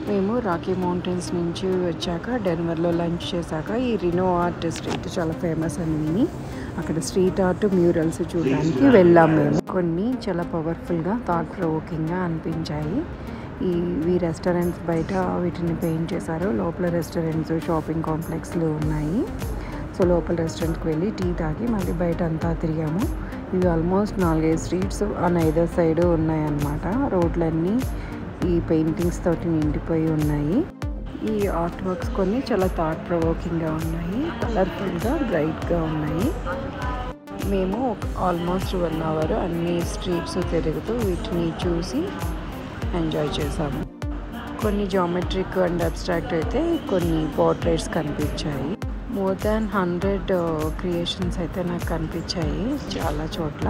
మేము Rocky mountains నుంచి వచ్చాక డెన్వర్లో లంచ్ చేశాక ఈ రినో ఆర్ట్ స్ట్రీట్ చాలా ఫేమస్ అని విని అక్కడ స్ట్రీట్ ఆర్ట్ మ్యూరల్స్ చూడడానికి వెళ్ళాం మేము. కొన్ని చాలా పవర్ఫుల్గా థాట్ ప్రొవోకింగ్గా అనిపించాయి. ఈ రెస్టారెంట్స్ బయట వీటిని పెయింట్ చేశారు. లోపల రెస్టారెంట్స్ షాపింగ్ కాంప్లెక్స్లు ఉన్నాయి. సో లోపల రెస్టారెంట్కి వెళ్ళి టీ తాగి మళ్ళీ బయట అంతా తిరిగాము. ఇవి almost 4-5 streets on either side ఉన్నాయన్నమాట. రోడ్లన్నీ ఈ పెయింటింగ్స్ తోటి నిండిపోయి ఉన్నాయి. ఈ ఆర్ట్ వర్క్స్ కొన్ని చాలా థాట్ ప్రొవోకింగ్గా ఉన్నాయి, కలర్ఫుల్గా బ్రైట్గా ఉన్నాయి. మేము ఆల్మోస్ట్ 1 అవర్ అన్ని స్ట్రీట్స్ తిరుగుతూ వీటిని చూసి ఎంజాయ్ చేసాము. కొన్ని జామెట్రిక్ అండ్ అబ్స్ట్రాక్ట్ అయితే కొన్ని పోర్ట్రేట్స్ కనిపించాయి. మోర్ దాన్ 100 క్రియేషన్స్ అయితే నాకు కనిపించాయి చాలా చోట్ల.